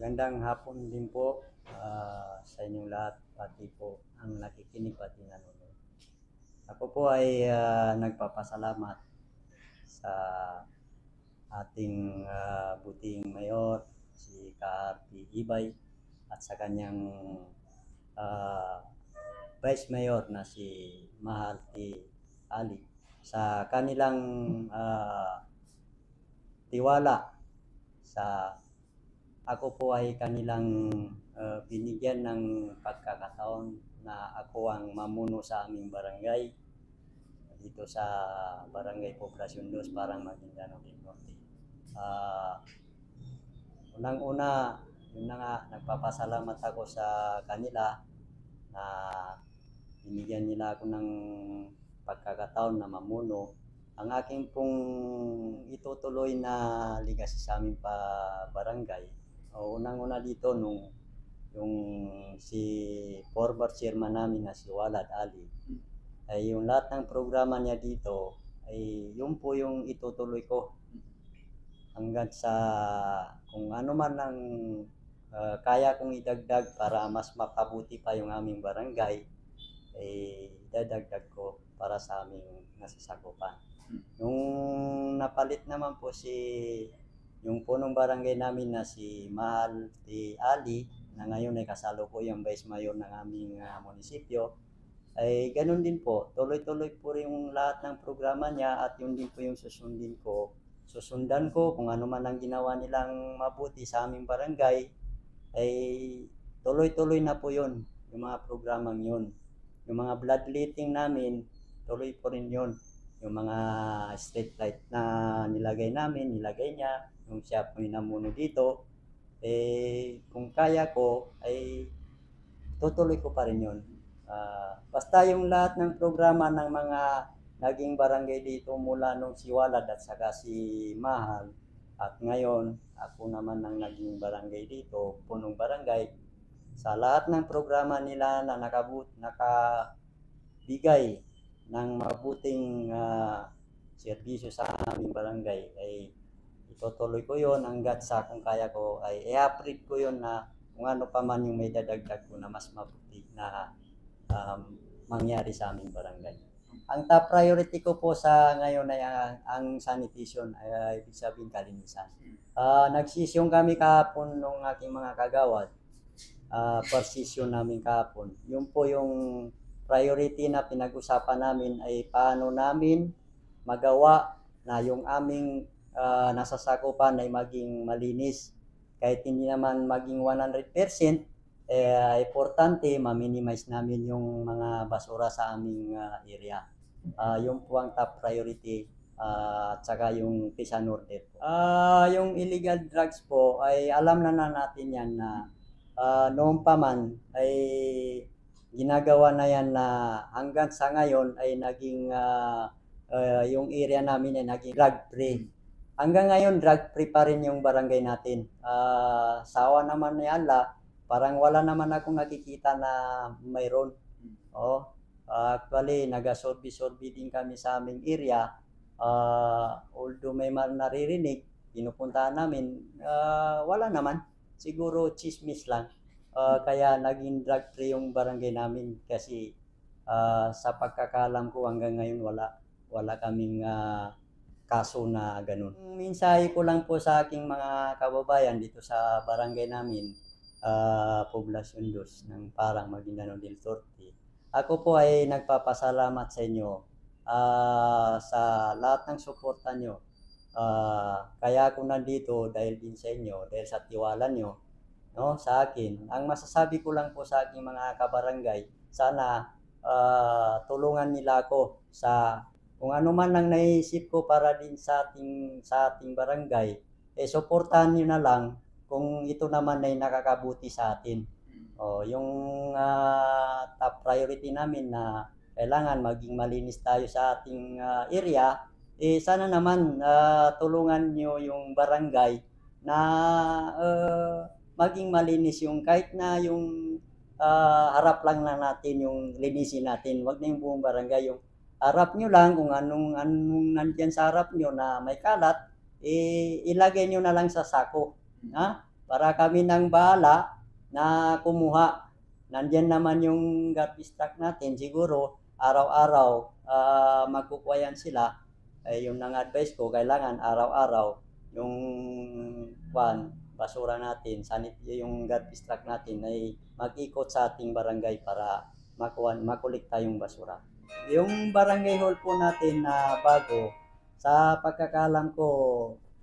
Magandang hapon din po sa inyong lahat, pati po ang nakikinig pati nanonood. Ako po ay nagpapasalamat sa ating buting mayor, si Ka-RP Ibay, at sa kanyang Vice Mayor na si Mahal T. Ali sa kanilang tiwala sa ako po ay kanilang binigyan ng pagkakataon na ako ang mamuno sa aming barangay dito sa Barangay Poblacion 2, Parang Maguindanao del Norte. Unang-una, yun na nga, nagpapasalamat ako sa kanila na binigyan nila ako ng pagkakataon na mamuno ang aking pong itutuloy na legacy sa aming barangay. Unang-una dito nung yung si former chairman namin na si Walad Ali, ay yung lahat ng programa niya dito ay yun po yung itutuloy ko hanggang sa kung ano man ang kaya kong idagdag para mas mapabuti pa yung aming barangay, ay dadagdag ko para sa aming nasasakupan. Nung napalit naman po yung punong barangay namin na si Mahal T. Ali, na ngayon ay kasalukuyang Vice Mayor ng aming munisipyo, ay ganun din po, tuloy-tuloy po rin yung lahat ng programa niya at yun din po yung susundan ko kung ano man ang ginawa nilang mabuti sa aming barangay, ay tuloy-tuloy na po yun, yung mga programang yun. Yung mga bloodletting namin, tuloy po rin yun. Yung mga street light na nilagay niya, yung siya po yung namuno dito, kung kaya ko, ay tutuloy ko pa rin yun. Basta yung lahat ng programa ng mga naging barangay dito mula nung si Walad at saka si Mahal, at ngayon, ako naman ang naging barangay dito, punong barangay, sa lahat ng programa nila na nakabigay ng mabuting serbisyo sa aming barangay, ay itutuloy ko yon hanggat sa kung kaya ko ay i-upgrade ko yon na kung ano pa man yung may dadagdag ko na mas mabuti na mangyari sa aming barangay. Ang top priority ko po sa ngayon ay ang sanitation, ay ibig sabihin kalinisan. Nagsisyon kami kahapon ng aking mga kagawad, persisyon namin kahapon. Yun po yung priority na pinag-usapan namin ay paano namin magawa na yung aming nasasakupan ay maging malinis. Kahit hindi naman maging 100%, importante ma-minimize namin yung mga basura sa aming area. Yung po ang top priority, at saka yung peace and order. Yung illegal drugs po ay alam na natin yan na noon pa man ay ginagawa na yan na hanggang sa ngayon ay naging yung area namin ay naging drug free. Hanggang ngayon drug free pa rin yung barangay natin. Sawa naman ni Allah, parang wala naman akong nakikita na mayroon. Actually nagasorbi-sorbi din kami sa aming area. Although may naririnig, pinupuntahan namin, wala naman. Siguro chismis lang. Kaya naging drug free yung barangay namin kasi sa pagkakalam ko hanggang ngayon wala kaming kaso na ganun. Mensahe ko lang po sa aking mga kababayan dito sa barangay namin, Poblacion 2 ng Parang Maguindanao del Norte. Ako po ay nagpapasalamat sa inyo sa lahat ng suporta nyo. Kaya ako nandito dahil din sa inyo, dahil sa tiwala nyo, no, sa akin. Ang masasabi ko lang po sa aking mga kabarangay, sana tulungan nila ako sa kung ano man ang naisip ko para din sa ating barangay, suportahan niyo na lang kung ito naman ay nakakabuti sa atin. Yung top priority namin na kailangan maging malinis tayo sa ating area, sana naman tulungan niyo yung barangay na maging malinis yung kahit na yung harap lang na natin yung linisin natin. Wag na yung buong barangay, yung harap nyo lang kung anong nandyan sa harap nyo na may kalat, ilagay nyo na lang sa sako. para kami nang bahala na kumuha. Nandiyan naman yung garbage truck natin, siguro araw-araw magkukuha yan sila. Yung nang advice ko, kailangan araw-araw yung basura natin, yung garbage truck natin ay mag-ikot sa ating barangay para makulikta yung basura. Yung barangay hall po natin na bago, sa pagkakalam ko,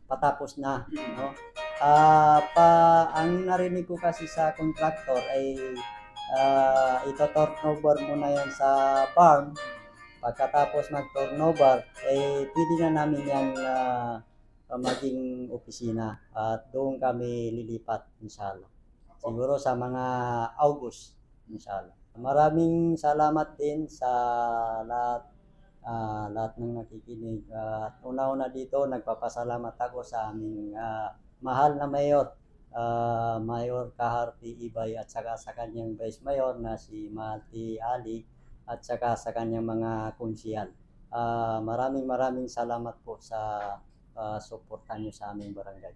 patapos na, no? Ang narinig ko kasi sa contractor ay ito-turnover muna yan sa farm. Pagkatapos mag-turnover, pwede na namin yan maging opisina at doon kami lilipat, inshallah. Siguro sa mga August, inshallah. Maraming salamat din sa lahat ng nakikinig. At una-una dito, nagpapasalamat ako sa aming mahal na mayor, Mayor Kaharti Ibay, at saka sa kanyang vice mayor na si Malti Ali, at saka sa kanyang mga konsihal. Maraming salamat po sa suporta niyo sa aming barangay.